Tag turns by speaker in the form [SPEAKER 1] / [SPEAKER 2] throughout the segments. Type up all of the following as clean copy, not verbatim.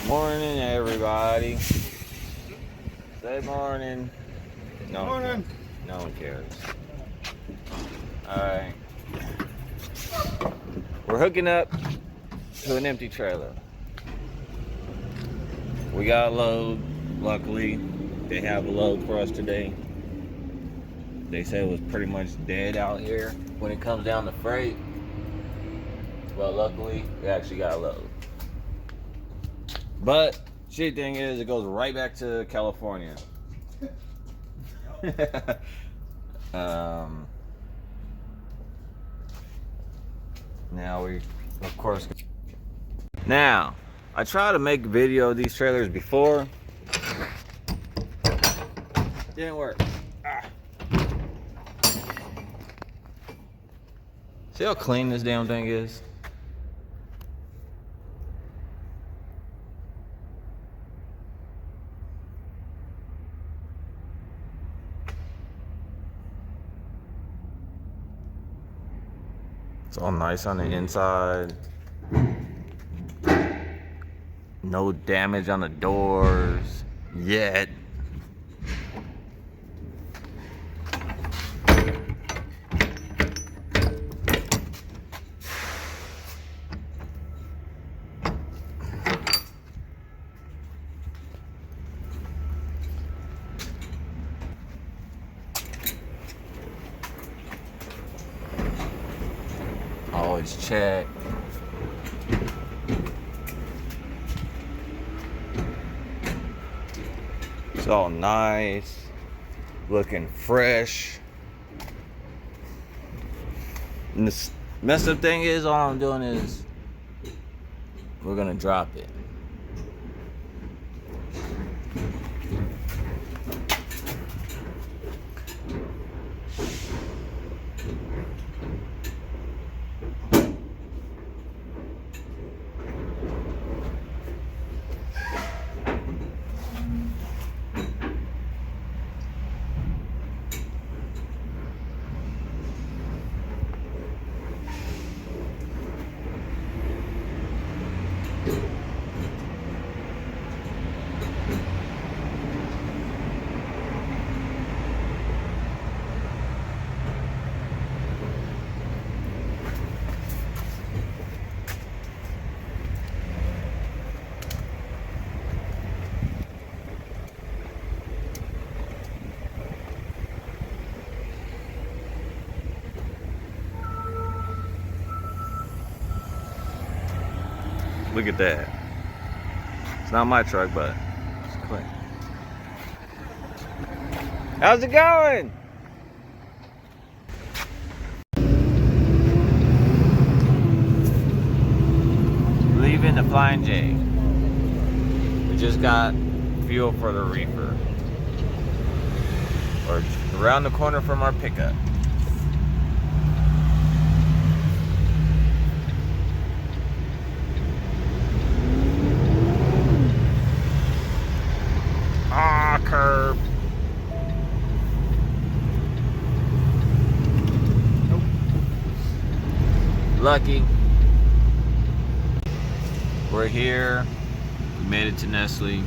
[SPEAKER 1] Morning, everybody. Say morning. No
[SPEAKER 2] Morning.
[SPEAKER 1] No one cares. Alright. We're hooking up to an empty trailer. We got a load. Luckily, they have a load for us today. They said it was pretty much dead out here when it comes down to freight. But luckily, we actually got a load. But shitty thing is, it goes right back to California. Now we, of course. Now, I tried to make a video of these trailers before. Didn't work. See how clean this damn thing is? It's all nice on the inside. No damage on the doors yet. Always check. It's all nice, looking fresh. And the messed up thing is, all I'm doing is we're gonna drop it. Look at that. It's not my truck, but it's clean. How's it going? Leaving the Flying J. We just got fuel for the reefer. We're around the corner from our pickup. Curb. Nope. Lucky. We're here. We made it to Nestle.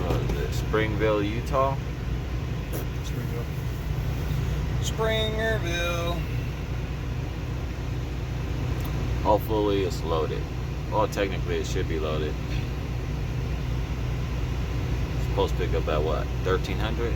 [SPEAKER 1] What is this? Springville, Utah? Springerville. Hopefully it's loaded. Well, technically it should be loaded. It's supposed to pick up at what? 1,300?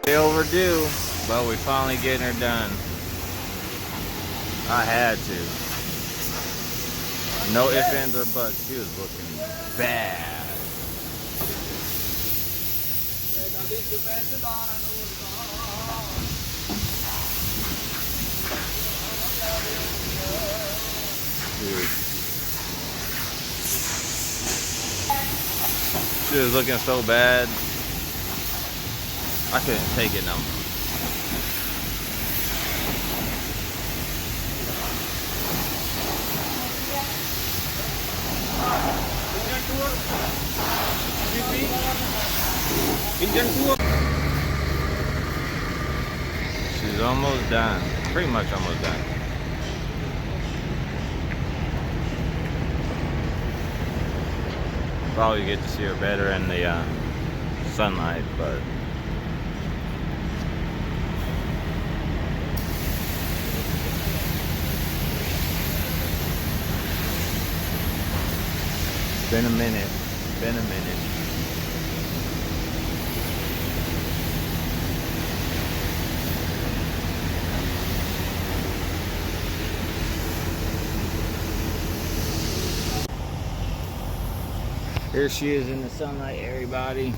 [SPEAKER 1] Way overdue, but we finally getting her done. I had to. No ifs, ands, or buts. She was looking bad. Dude. She was looking so bad. I couldn't take it no more. She's almost done. Pretty much almost done. Probably get to see her better in the sunlight, but been a minute. Been a minute. Here she is in the sunlight, everybody.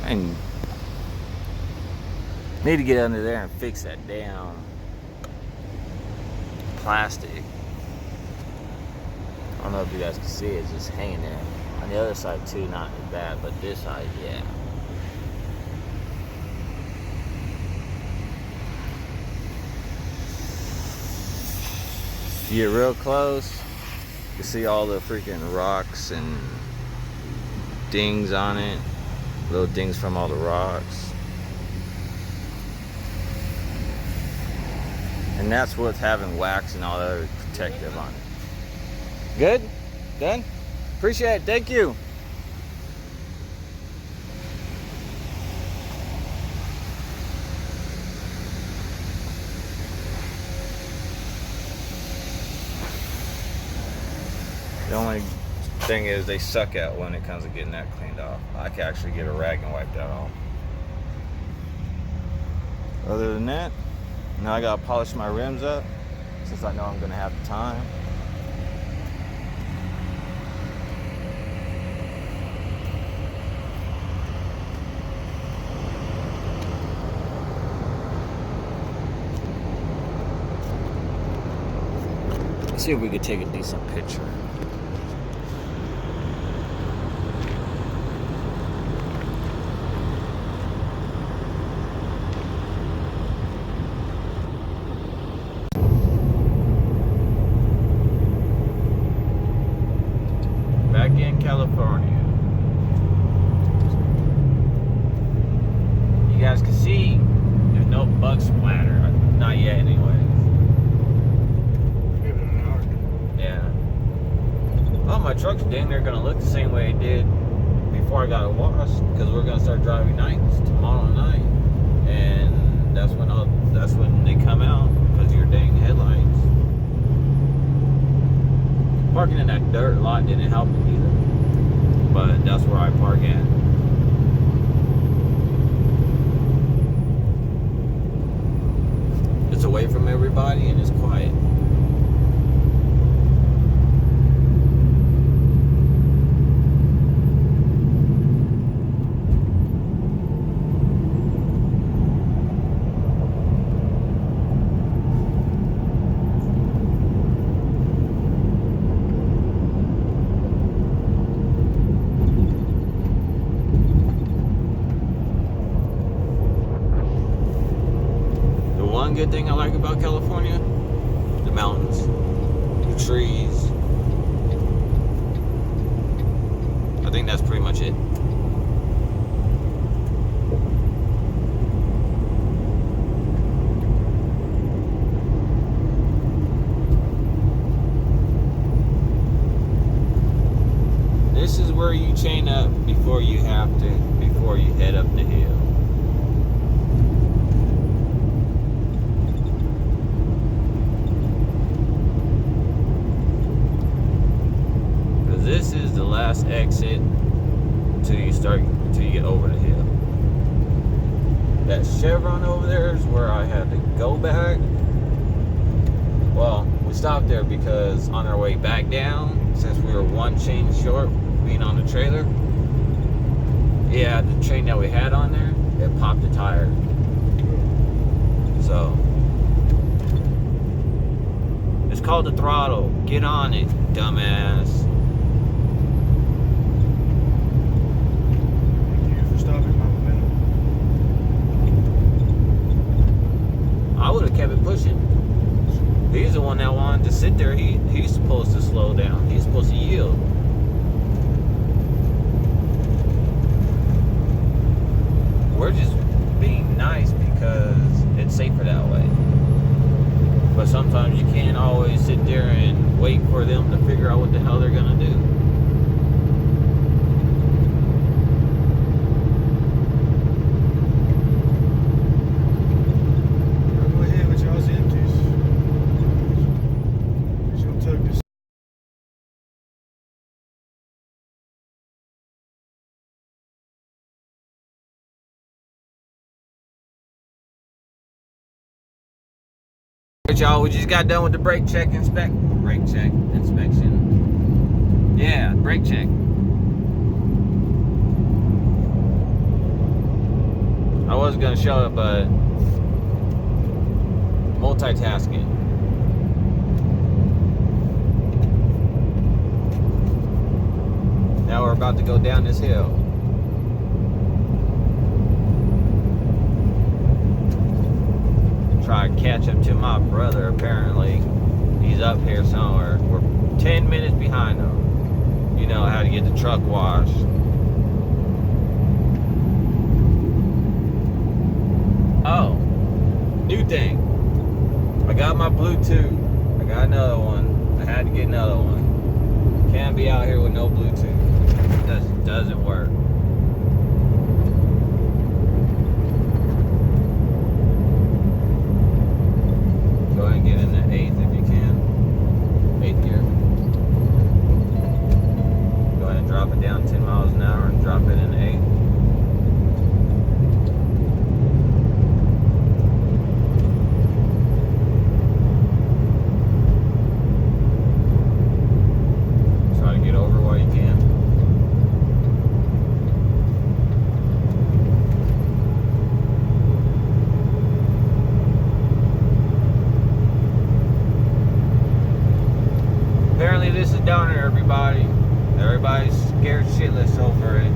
[SPEAKER 1] And need to get under there and fix that damn plastic. I don't know if you guys can see it, it's just hanging there. On the other side too, not as bad, but this side, yeah. You get real close, you see all the freaking rocks and dings on it. Little dings from all the rocks. And that's what's having wax and all the other protective on it. Good? Done? Appreciate it. Thank you. The only thing is they suck at when it comes to getting that cleaned off. I can actually get a rag and wipe that off. Other than that, now I gotta polish my rims up since I know I'm gonna have the time. Let's see if we could take a decent picture. Back in California. You guys can see there's no bug splatter. Not yet anyway. Oh, my truck's dang near gonna look the same way it did before I got it washed, because we're gonna start driving nights tomorrow night, and that's when they come out, because of your dang headlights. Parking in that dirt lot didn't help it either, but that's where I park at. It's away from everybody and it's quiet. One good thing I like about California, the mountains, the trees. I think that's pretty much it. This is where you chain up before you head up the hill. This is the last exit till you until you get over the hill. That chevron over there is where I had to go back. Well, we stopped there because on our way back down, since we were one chain short being on the trailer, yeah, the chain that we had on there, it popped the tire. So it's called the throttle. Get on it, dumbass.
[SPEAKER 2] Thank you for stopping my momentum.
[SPEAKER 1] I would have kept it pushing. He's the one that wanted to sit there. He's supposed to slow down. He's supposed to yield. We're just being nice because it's safer that way. But sometimes you can't always sit there and wait for them to figure out what the hell they're gonna do.
[SPEAKER 2] Go ahead with y'all's empties. Y'all took this.
[SPEAKER 1] Alright, y'all, we just got done with the brake check inspection. Yeah, brake check. I was gonna show it, but multitasking. Now we're about to go down this hill. Try to catch up to my brother. Apparently he's up here somewhere. We're 10 minutes behind him. You know how to get the truck washed. Oh, new thing. I got my Bluetooth. I got another one. I had to get another one. Can't be out here with no Bluetooth. It doesn't work. Go ahead and get in the 8th if you can. 8th gear. Go ahead and drop it down 10 miles an hour and drop it in the 8th. Try to get over while you can. Apparently this is downer, everybody. Everybody's scared shitless over it,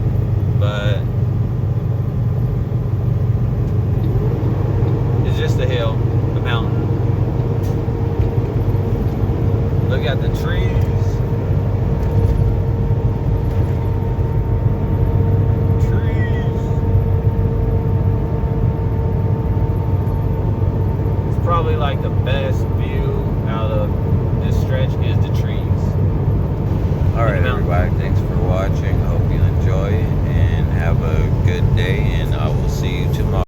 [SPEAKER 1] but it's just the hill, the mountain. Look at the trees. It's probably like the best view out of this stretch is the trees. Alright everybody, thanks for watching. Hope you enjoy and have a good day, and I will see you tomorrow.